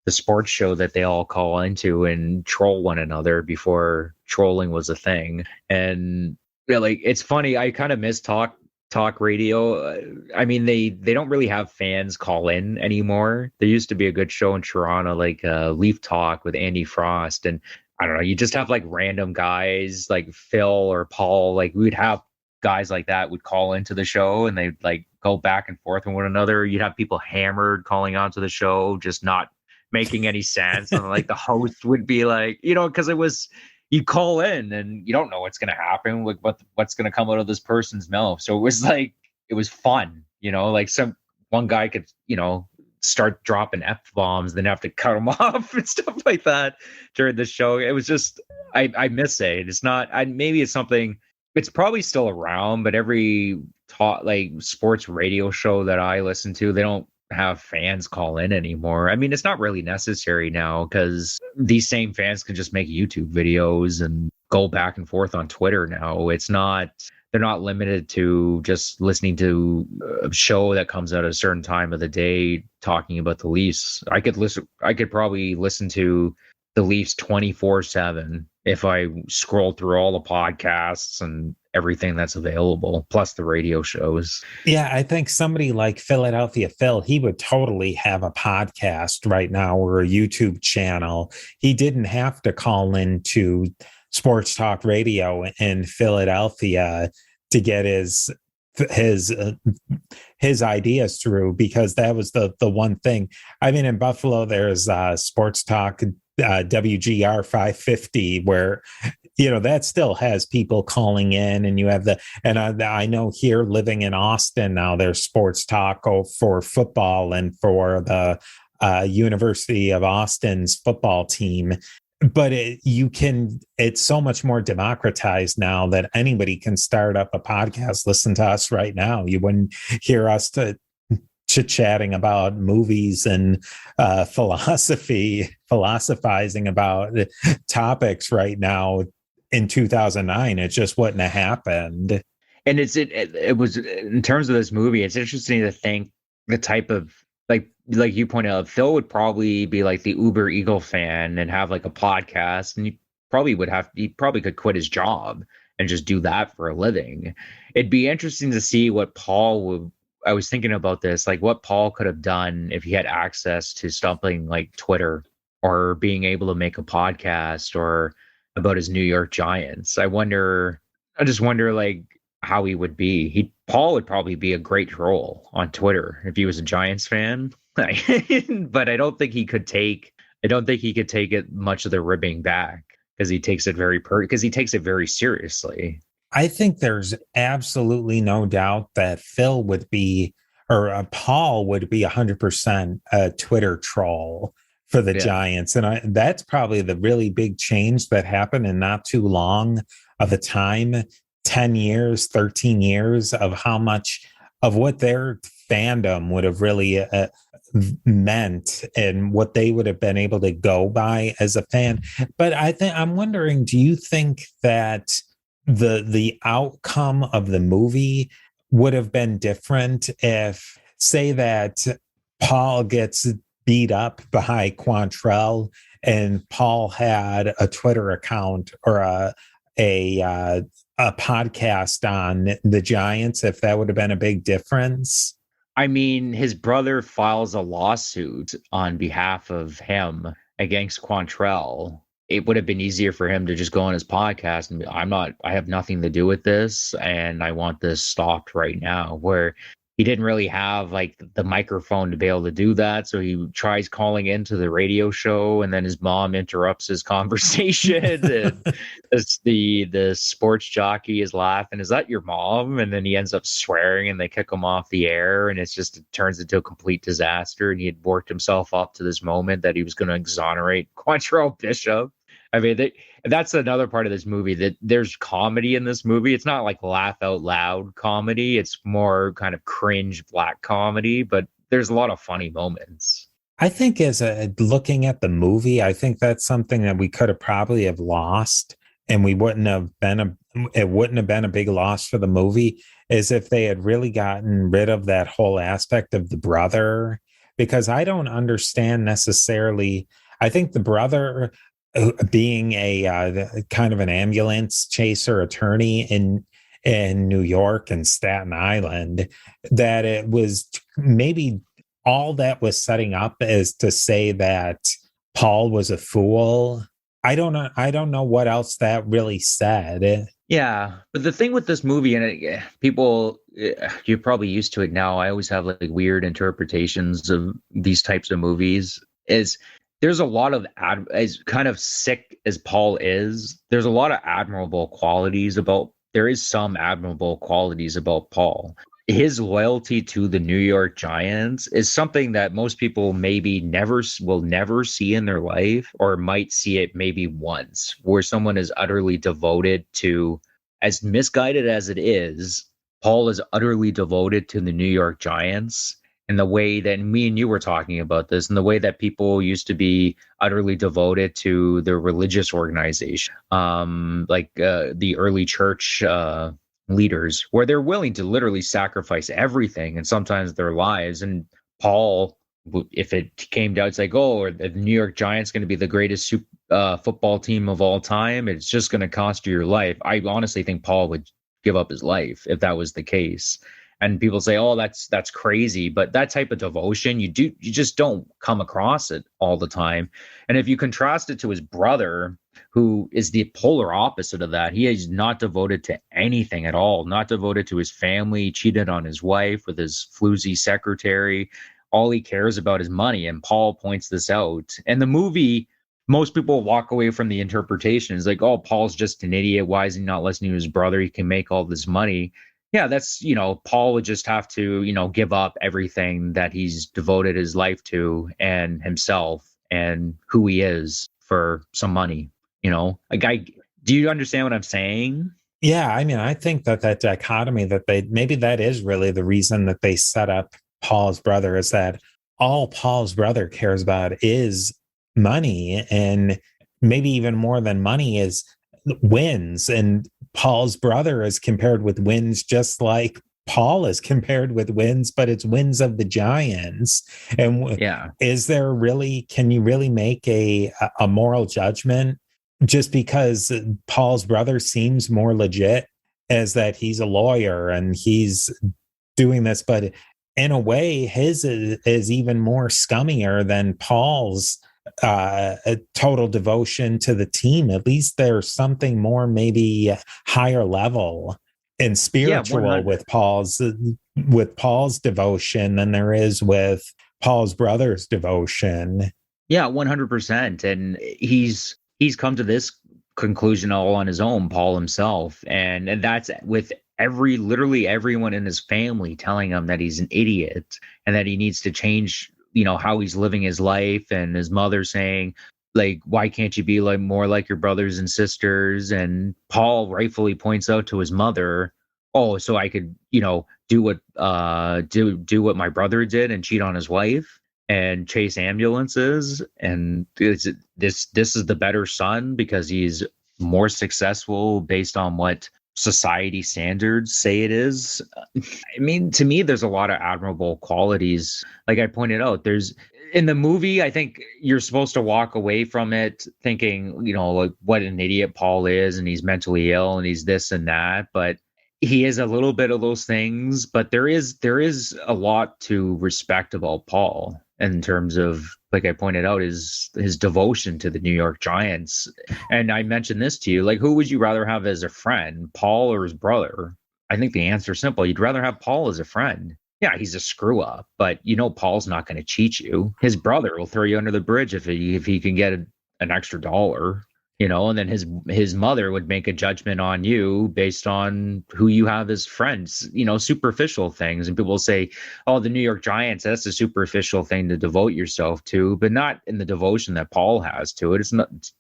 the sports show that they all call into and troll one another before trolling was a thing. And yeah, like it's funny. I kind of miss talk radio. I mean, they don't really have fans call in anymore. There used to be a good show in Toronto, like Leaf Talk with Andy Frost, and I don't know, you just have like random guys like Phil or Paul. Like we would have guys like that would call into the show, and they'd like go back and forth with one another. You'd have people hammered calling onto the show, just not making any sense. And like the host would be like, because it was, you call in and you don't know what's going to happen, like what's going to come out of this person's mouth. So it was like, it was fun, like one guy could, start dropping F-bombs, then have to cut them off and stuff like that during the show. It was just, I miss it. It's not, maybe it's something, it's probably still around, but every sports radio show that I listen to, they don't have fans call in anymore. I mean, it's not really necessary now because these same fans can just make YouTube videos and go back and forth on Twitter now. They're not limited to just listening to a show that comes out at a certain time of the day talking about the Leafs. I could probably listen to the Leafs 24/7 if I scroll through all the podcasts and everything that's available, plus the radio shows. Yeah, I think somebody like Philadelphia Phil, he would totally have a podcast right now or a YouTube channel. He didn't have to call into sports talk radio in Philadelphia to get his ideas through, because that was the one thing. I mean, in Buffalo, there's sports talk WGR 550, where that still has people calling in, and you have I know here living in Austin now, there's sports talk for football and for the University of Austin's football team. But it's so much more democratized now that anybody can start up a podcast. Listen to us right now. You wouldn't hear us chit-chatting about movies and philosophizing about topics right now in 2009. It just wouldn't have happened. And it was, in terms of this movie, it's interesting to think the type of, like you pointed out, Phil would probably be like the Uber Eagle fan and have like a podcast, and he probably could quit his job and just do that for a living. It'd be interesting to see what I was thinking about this, like what Paul could have done if he had access to something like Twitter or being able to make a podcast or about his New York Giants. I just wonder like how he would be. Paul would probably be a great troll on Twitter if he was a Giants fan. But I don't think he could take it much of the ribbing back, because he takes it very seriously. I think there's absolutely no doubt that Phil would be, or Paul would be 100% a Twitter troll for the Giants. And that's probably the really big change that happened in not too long of a time, 10 years, 13 years, of how much of what their fandom would have really meant and what they would have been able to go by as a fan. But I'm wondering, do you think that the outcome of the movie would have been different if, say, that Paul gets beat up by Quantrell and Paul had a Twitter account or a podcast on the Giants, if that would have been a big difference. I mean, his brother files a lawsuit on behalf of him against Quantrell. It would have been easier for him to just go on his podcast and be, I have nothing to do with this, and I want this stopped right now. Where he didn't really have like the microphone to be able to do that. So he tries calling into the radio show, and then his mom interrupts his conversation. And the sports jockey is laughing, "Is that your mom?" And then he ends up swearing, and they kick him off the air, and it turns into a complete disaster. And he had worked himself up to this moment that he was going to exonerate Quantrell Bishop. I mean, that's another part of this movie, that there's comedy in this movie. It's not like laugh out loud comedy. It's more kind of cringe black comedy, but there's a lot of funny moments. I think looking at the movie, I think that's something that we could have probably have lost, and it wouldn't have been a big loss for the movie, is if they had really gotten rid of that whole aspect of the brother, because I don't understand necessarily. I think the brother, being a kind of an ambulance chaser attorney in New York and Staten Island, that it was maybe all that was setting up is to say that Paul was a fool. I don't know what else that really said. Yeah, but the thing with this movie, and people, you're probably used to it now. I always have like weird interpretations of these types of movies. Is there's a lot of as kind of sick as Paul is, there's a lot of admirable qualities about. There is some admirable qualities about Paul. His loyalty to the New York Giants is something that most people maybe will never see in their life, or might see it maybe once, where someone is utterly devoted to, as misguided as it is, Paul is utterly devoted to the New York Giants. And the way that me and you were talking about this, and the way that people used to be utterly devoted to their religious organization, like the early church leaders, where they're willing to literally sacrifice everything and sometimes their lives. And Paul, if it came down, it's like, oh, are the New York Giants going to be the greatest football team of all time? It's just going to cost you your life. I honestly think Paul would give up his life if that was the case. And people say, oh, that's crazy. But that type of devotion, you just don't come across it all the time. And if you contrast it to his brother, who is the polar opposite of that, he is not devoted to anything at all, not devoted to his family, cheated on his wife with his floozy secretary. All he cares about is money. And Paul points this out. And the movie, most people walk away from the interpretation. It's like, oh, Paul's just an idiot. Why is he not listening to his brother? He can make all this money. Yeah, that's, Paul would just have to, give up everything that he's devoted his life to and himself and who he is for some money, do you understand what I'm saying? Yeah, I mean, I think that dichotomy maybe that is really the reason that they set up Paul's brother, is that all Paul's brother cares about is money, and maybe even more than money is wins. And Paul's brother is compared with wins just like Paul is compared with wins, but it's wins of the Giants. And yeah, can you really make a moral judgment just because Paul's brother seems more legit, as that he's a lawyer and he's doing this? But in a way, his is even more scummier than Paul's a total devotion to the team. At least there's something more, maybe higher level and spiritual with Paul's devotion than there is with Paul's brother's devotion. Yeah, 100%. And he's come to this conclusion all on his own, Paul himself, and that's with literally everyone in his family telling him that he's an idiot and that he needs to change how he's living his life, and his mother saying, like, why can't you be like more like your brothers and sisters? And Paul rightfully points out to his mother, oh, so I could, do what my brother did and cheat on his wife and chase ambulances, and this is the better son because he's more successful based on what society standards say it is. I mean, to me, there's a lot of admirable qualities. Like I pointed out, there's in the movie, I think you're supposed to walk away from it thinking, like what an idiot Paul is, and he's mentally ill and he's this and that. But he is a little bit of those things, but there is a lot to respect about Paul in terms of, like I pointed out, his devotion to the New York Giants. And I mentioned this to you, like, who would you rather have as a friend, Paul or his brother? I think the answer is simple. You'd rather have Paul as a friend. Yeah, he's a screw up, but Paul's not going to cheat you. His brother will throw you under the bridge if he can get an extra dollar. And then his mother would make a judgment on you based on who you have as friends, superficial things. And people will say, oh, the New York Giants, that's a superficial thing to devote yourself to, but not in the devotion that Paul has to it. It's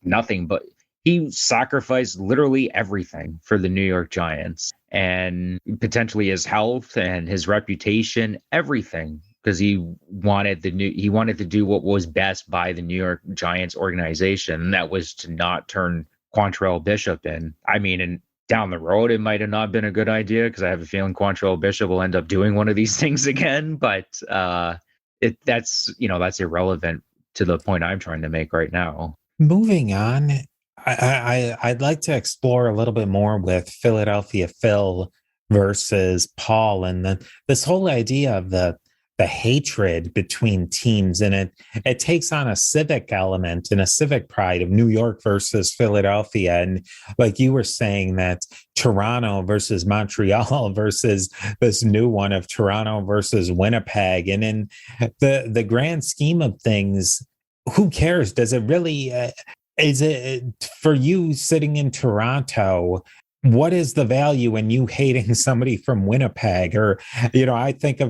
nothing, but he sacrificed literally everything for the New York Giants, and potentially his health and his reputation, everything, because he wanted to do what was best by the New York Giants organization, and that was to not turn Quantrell Bishop in. I mean, and down the road, it might have not been a good idea, because I have a feeling Quantrell Bishop will end up doing one of these things again. But that's irrelevant to the point I'm trying to make right now. Moving on, I'd like to explore a little bit more with Philadelphia Phil versus Paul, and this whole idea of the hatred between teams, and it takes on a civic element and a civic pride of New York versus Philadelphia. And like you were saying, that Toronto versus Montreal versus this new one of Toronto versus Winnipeg. And in the grand scheme of things, who cares? Does it really, is it for you sitting in Toronto? What is the value in you hating somebody from Winnipeg? Or, I think of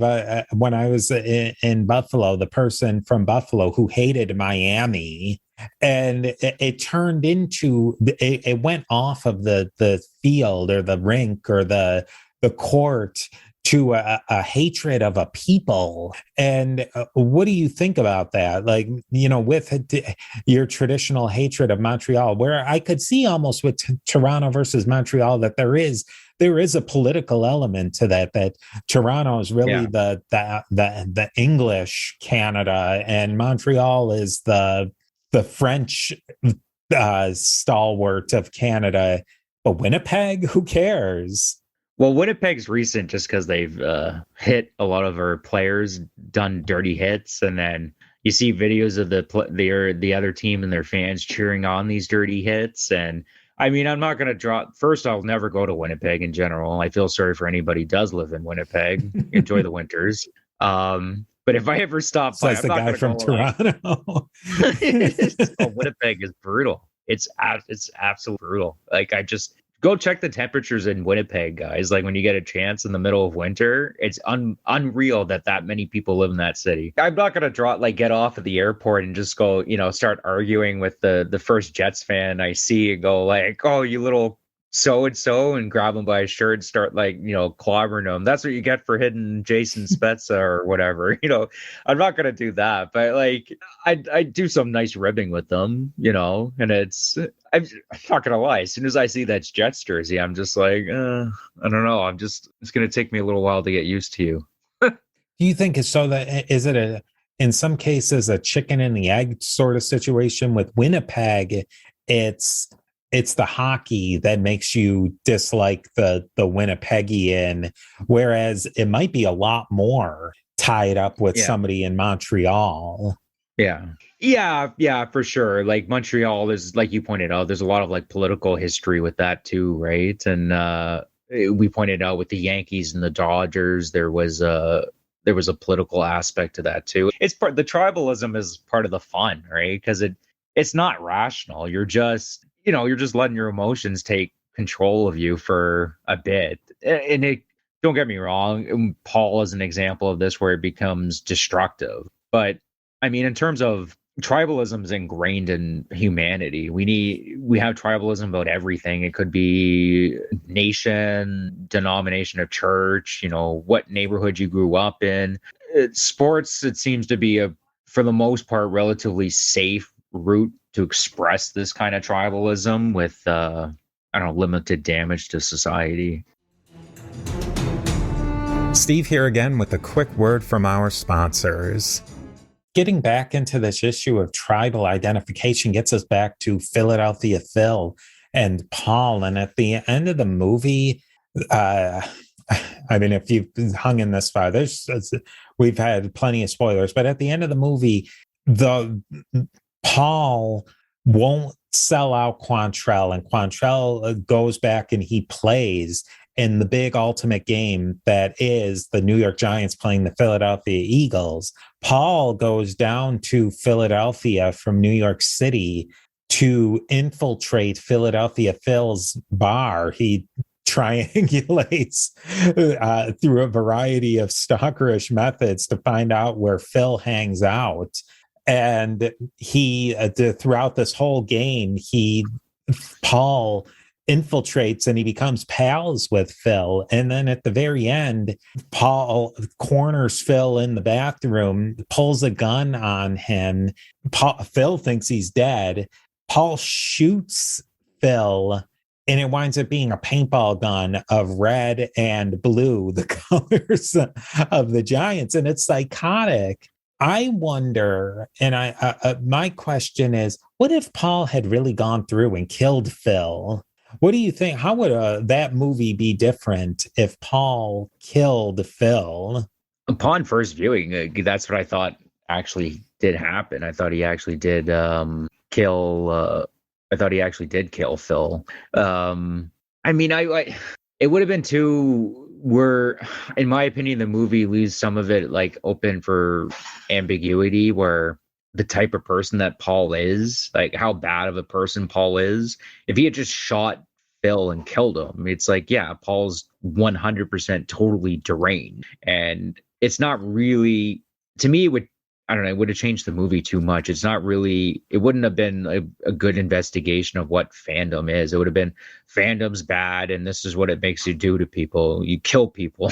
when I was in Buffalo, the person from Buffalo who hated Miami, and it turned into, it went off of the field or the rink or the court to a hatred of a people. And what do you think about that? Like, with your traditional hatred of Montreal, where I could see almost with Toronto versus Montreal that there is a political element to that Toronto is really the English Canada, and Montreal is the French stalwart of Canada. But Winnipeg, who cares? Well, Winnipeg's recent just because they've hit a lot of our players, done dirty hits, and then you see videos of the other team and their fans cheering on these dirty hits. And I mean, I'm not going to first, I'll never go to Winnipeg in general. I feel sorry for anybody who does live in Winnipeg. Enjoy the winters. But if I ever stop by, I'm the guy from Toronto. Winnipeg is brutal. It's absolutely brutal. Like, go check the temperatures in Winnipeg, guys. Like, when you get a chance in the middle of winter, it's unreal that many people live in that city. I'm not going to get off at the airport and just go, start arguing with the first Jets fan I see and go like, oh, you little so-and-so, and grab him by his shirt and start clobbering him. That's what you get for hitting Jason Spezza or whatever. I'm not going to do that, but I do some nice ribbing with them, and I'm not going to lie. As soon as I see that Jets jersey, I'm just like, I don't know. It's going to take me a little while to get used to you. Do you think is it in some cases a chicken and the egg sort of situation with Winnipeg? It's the hockey that makes you dislike the Winnipeggian, whereas it might be a lot more tied up with somebody in Montreal. Yeah, for sure. Like Montreal is, like you pointed out, there's a lot of political history with that too, right? And we pointed out with the Yankees and the Dodgers, there was a political aspect to that too. The tribalism is part of the fun, right? Because it's not rational. You're just letting your emotions take control of you for a bit. And don't get me wrong, Paul is an example of this where it becomes destructive. But I mean, in terms of tribalism is ingrained in humanity. We have tribalism about everything. It could be nation, denomination of church, what neighborhood you grew up in. Sports, it seems to be for the most part, relatively safe route to express this kind of tribalism with, I don't know, limited damage to society. Steve here again with a quick word from our sponsors. Getting back into this issue of tribal identification gets us back to Philadelphia Phil and Paul. And at the end of the movie, I mean, if you've hung in this far, we've had plenty of spoilers, but at the end of the movie, Paul won't sell out Quantrell, and Quantrell goes back and he plays in the big ultimate game that is the New York Giants playing the Philadelphia Eagles. Paul goes down to Philadelphia from New York City to infiltrate Philadelphia Phil's bar. He triangulates through a variety of stalkerish methods to find out where Phil hangs out. And he, throughout this whole game, Paul infiltrates and he becomes pals with Phil. And then at the very end, Paul corners Phil in the bathroom, pulls a gun on him. Phil thinks he's dead. Paul shoots Phil, and it winds up being a paintball gun of red and blue, the colors of the Giants. And it's psychotic. I wonder, and my question is, what if Paul had really gone through and killed Phil? What do you think? How would that movie be different if Paul killed Phil? Upon first viewing, that's what I thought actually did happen. I thought he actually did kill. I thought he actually did kill Phil. I mean, it would have been too. In my opinion, the movie leaves some of it like open for ambiguity, where the type of person that Paul is, like how bad of a person Paul is. If he had just shot Phil and killed him, it's like, yeah, Paul's 100% totally deranged. And it's not really, to me, it would have changed the movie too much. It's not really, it wouldn't have been a good investigation of what fandom is. It would have been fandom's bad and this is what it makes you do to people. You kill people.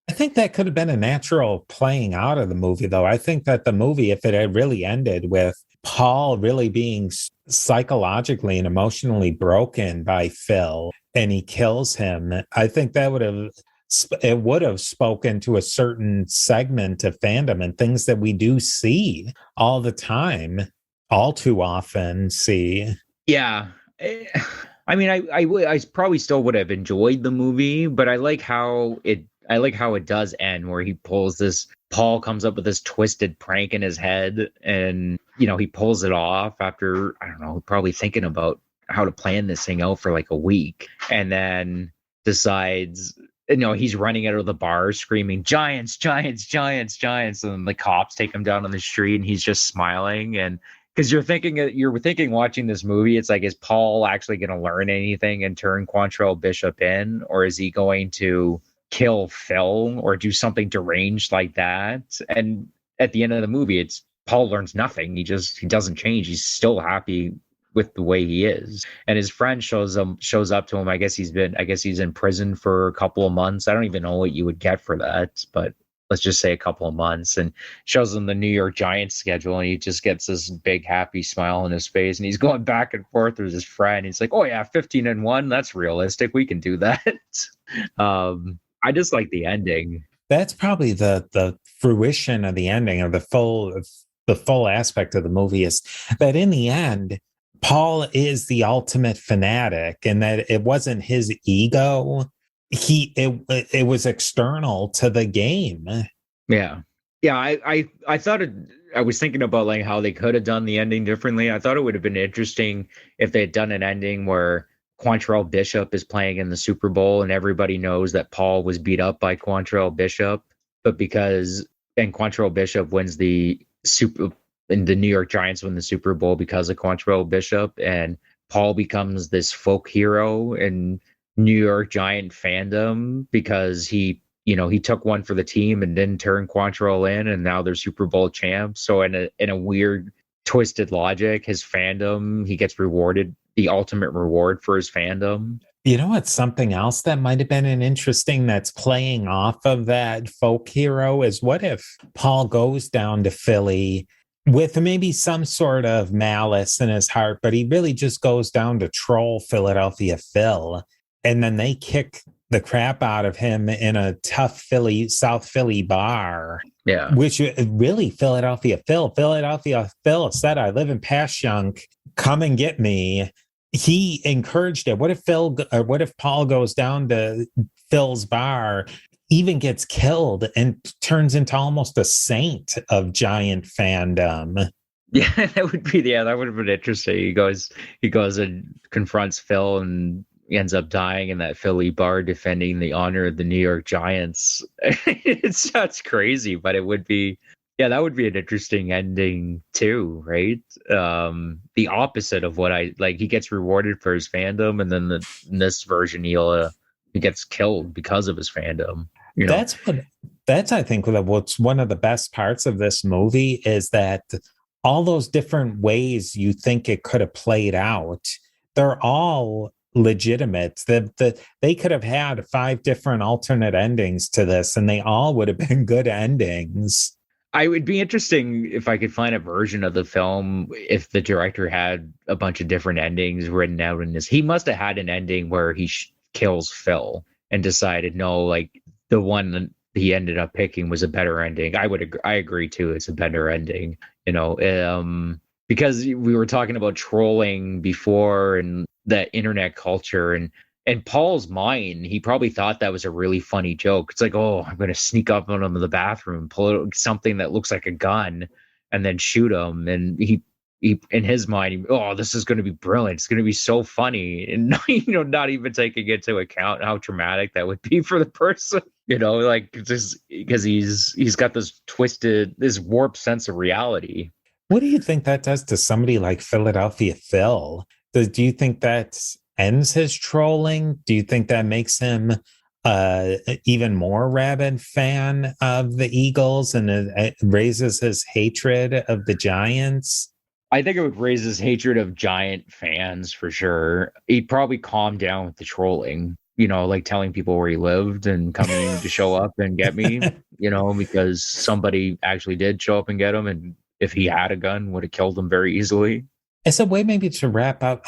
I think that could have been a natural playing out of the movie, though. I think that the movie, if it had really ended with Paul really being psychologically and emotionally broken by Phil and he kills him, I think that would have spoken to a certain segment of fandom and things that we do see all the time, all too often see. Yeah. I mean, I probably still would have enjoyed the movie, but I like how it does end, where Paul comes up with this twisted prank in his head and, he pulls it off after, I don't know, probably thinking about how to plan this thing out for like a week, and then decides, he's running out of the bar screaming, Giants, Giants, Giants, Giants. And the cops take him down on the street and he's just smiling. And because you're thinking watching this movie, it's like, is Paul actually going to learn anything and turn Quantrell Bishop in? Or is he going to kill Phil or do something deranged like that? And at the end of the movie, it's Paul learns nothing. He doesn't change. He's still happy with the way he is. And his friend shows up to him. I guess he's in prison for a couple of months. I don't even know what you would get for that, but let's just say a couple of months, and shows him the New York Giants schedule. And he just gets this big happy smile on his face. And he's going back and forth with his friend. He's like, oh yeah, 15-1. That's realistic. We can do that. I just like the ending. That's probably the fruition of the ending, of the full aspect of the movie, is that in the end, Paul is the ultimate fanatic, and that it wasn't his ego. It was external to the game. Yeah. I thought I was thinking about like how they could have done the ending differently. I thought it would have been interesting if they had done an ending where Quantrell Bishop is playing in the Super Bowl and everybody knows that Paul was beat up by Quantrell Bishop, but Quantrell Bishop wins and the New York Giants win the Super Bowl because of Quantrell Bishop, and Paul becomes this folk hero in New York Giant fandom because he took one for the team and didn't turn Quantrell in, and now they're Super Bowl champs. So in a weird twisted logic, his fandom, he gets rewarded, the ultimate reward for his fandom. It's something else that might have been an interesting that's playing off of that folk hero is, what if Paul goes down to Philly with maybe some sort of malice in his heart, but he really just goes down to troll Philadelphia Phil. And then they kick the crap out of him in a tough South Philly bar. Yeah. Which really Philadelphia Phil said, I live in Passyunk. Come and get me. He encouraged it. What if Paul goes down to Phil's bar, even gets killed and turns into almost a saint of Giant fandom? Yeah, that would have been interesting. He goes and confronts Phil and he ends up dying in that Philly bar defending the honor of the New York Giants. It sounds crazy, but it would be, that would be an interesting ending too, right? The opposite of what he gets rewarded for his fandom, and then in this version he gets killed because of his fandom. You know? That's I think what's one of the best parts of this movie is that all those different ways you think it could have played out, they're all legitimate. They could have had 5 different alternate endings to this, and they all would have been good endings. I would be interesting if I could find a version of the film if the director had a bunch of different endings written out in this. He must have had an ending where he kills Phil and decided, no, like the one that he ended up picking was a better ending. I agree too. It's a better ending, because we were talking about trolling before and the internet culture, and Paul's mind, he probably thought that was a really funny joke. It's like, oh, I'm going to sneak up on him in the bathroom, pull out something that looks like a gun, and then shoot him. And he in his mind, this is going to be brilliant. It's going to be so funny, and not even taking into account how traumatic that would be for the person. Just because he's got this warped sense of reality. What do you think that does to somebody like Philadelphia Phil? Do you think that ends his trolling? Do you think that makes him even more rabid fan of the Eagles, and it raises his hatred of the Giants? I think it would raise his hatred of Giant fans for sure. He'd probably calm down with the trolling, like telling people where he lived and coming to show up and get me, because somebody actually did show up and get him. And if he had a gun, would have killed him very easily. As a way to wrap up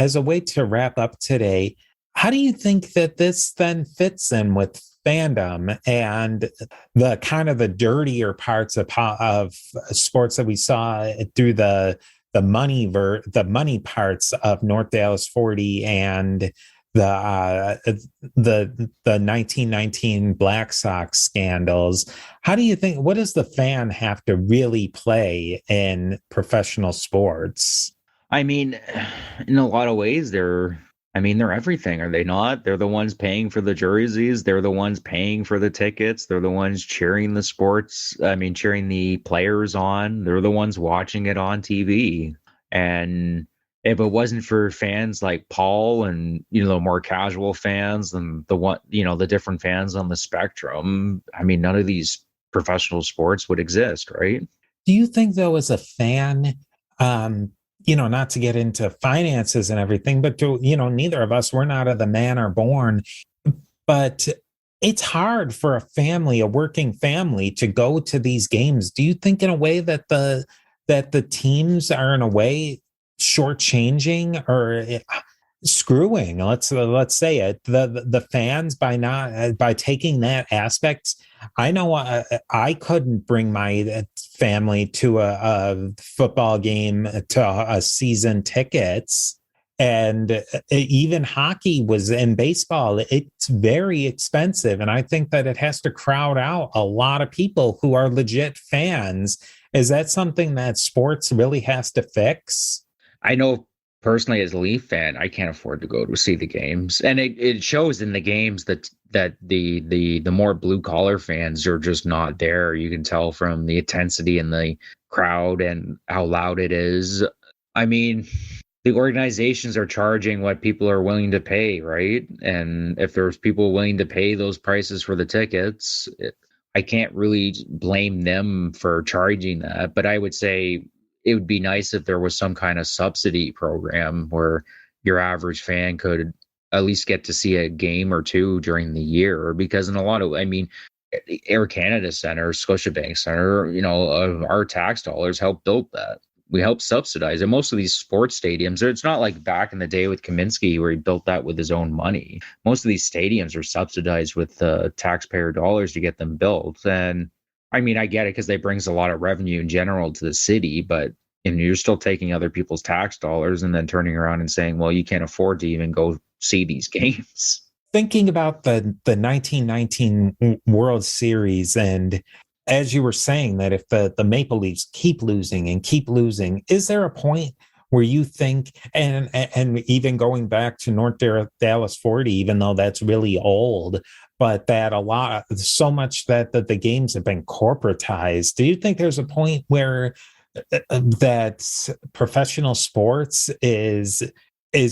today, how do you think that this then fits in with fandom and the kind of the dirtier parts of sports that we saw through the money parts of North Dallas 40 and the 1919 Black Sox scandals? How do you think, what does the fan have to really play in professional sports? I mean, in a lot of ways, they're everything, are they not? They're the ones paying for the jerseys. They're the ones paying for the tickets. They're the ones cheering cheering the players on. They're the ones watching it on TV. And if it wasn't for fans like Paul and, the more casual fans and the different fans on the spectrum, none of these professional sports would exist, right? Do you think, though, as a fan, not to get into finances and everything, but neither of us, we're not of the manor born, but it's hard for a working family to go to these games. Do you think in a way that the teams are in a way shortchanging or screwing, let's say it, the fans by taking that aspect? I know I couldn't bring my family to a football game, to a season tickets, and even hockey was in baseball. It's very expensive, and I think that it has to crowd out a lot of people who are legit fans. Is that something that sports really has to fix? I know personally, as a Leaf fan, I can't afford to go to see the games, and it shows in the games that the more blue collar fans are just not there. You can tell from the intensity in the crowd and how loud it is. The organizations are charging what people are willing to pay, right? And if there's people willing to pay those prices for the tickets, I can't really blame them for charging that. But I would say it would be nice if there was some kind of subsidy program where your average fan could at least get to see a game or two during the year. Because in a lot of, Air Canada Center, Scotiabank Center, our tax dollars help build that. help subsidize it. Most of these sports stadiums, it's not like back in the day with Kaminsky where he built that with his own money. Most of these stadiums are subsidized with taxpayer dollars to get them built. And I mean, I get it because they brings a lot of revenue in general to the city, but you're still taking other people's tax dollars and then turning around and saying, well, you can't afford to even go see these games. Thinking about the 1919 World Series, and as you were saying, that if the Maple Leafs keep losing, is there a point where you think, and even going back to North Dallas 40, even though that's really old, but that so much that the games have been corporatized, do you think there's a point where that professional sports is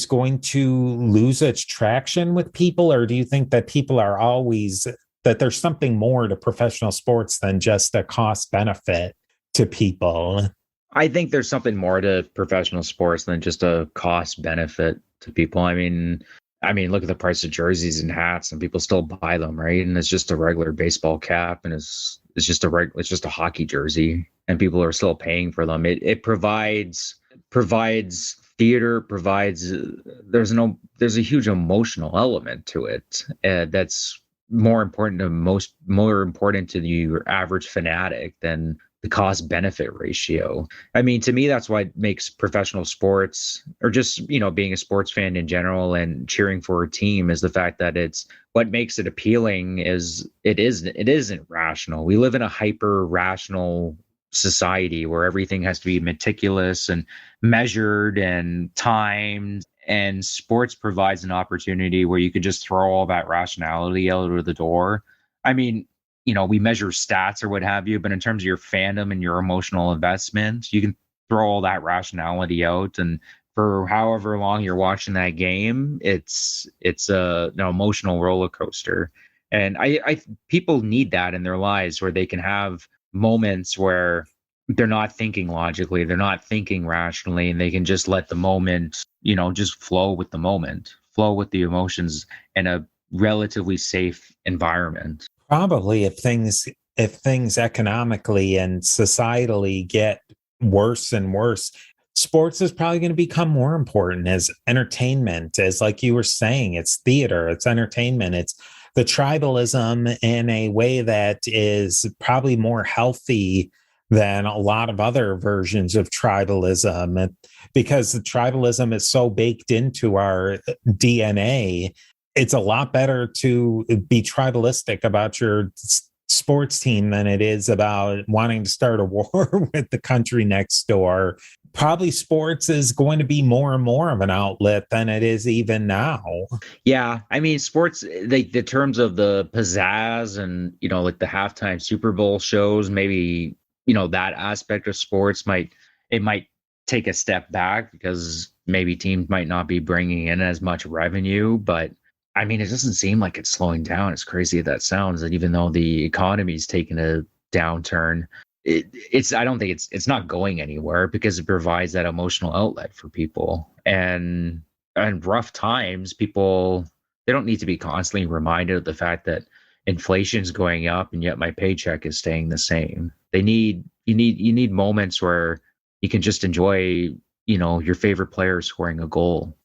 going to lose its traction with people? Or do you think that people are always, that there's something more to professional sports than just a cost benefit to people? I think there's something more to professional sports than just a cost benefit to people. I mean, look at the price of jerseys and hats, and people still buy them, right? And it's just a regular baseball cap, and it's just a hockey jersey, and people are still paying for them. It provides theater, there's a huge emotional element to it that's more important to your average fanatic than the cost benefit ratio. I mean, to me, that's what makes professional sports, or just, being a sports fan in general and cheering for a team, is the fact that what makes it appealing is it isn't rational. We live in a hyper rational society where everything has to be meticulous and measured and timed, and sports provides an opportunity where you could just throw all that rationality out of the door. I mean, we measure stats or what have you, but in terms of your fandom and your emotional investment, you can throw all that rationality out, and for however long you're watching that game, it's an emotional roller coaster. And I people need that in their lives, where they can have moments where they're not thinking logically, they're not thinking rationally, and they can just let the moment, just flow with the moment, flow with the emotions in a relatively safe environment. Probably if things economically and societally get worse and worse, sports is probably going to become more important as entertainment, as like you were saying, it's theater, it's entertainment, it's the tribalism in a way that is probably more healthy than a lot of other versions of tribalism, because the tribalism is so baked into our DNA. It's a lot better to be tribalistic about your sports team than it is about wanting to start a war with the country next door. Probably sports is going to be more and more of an outlet than it is even now. Yeah, I mean, sports, the terms of the pizzazz and, like the halftime Super Bowl shows, maybe, that aspect of sports might take a step back because maybe teams might not be bringing in as much revenue. But I mean, it doesn't seem like it's slowing down. As crazy as that sounds, and even though the economy's taken a downturn, I don't think it's not going anywhere, because it provides that emotional outlet for people. And rough times, people, they don't need to be constantly reminded of the fact that inflation's going up and yet my paycheck is staying the same. You need moments where you can just enjoy, your favorite player scoring a goal.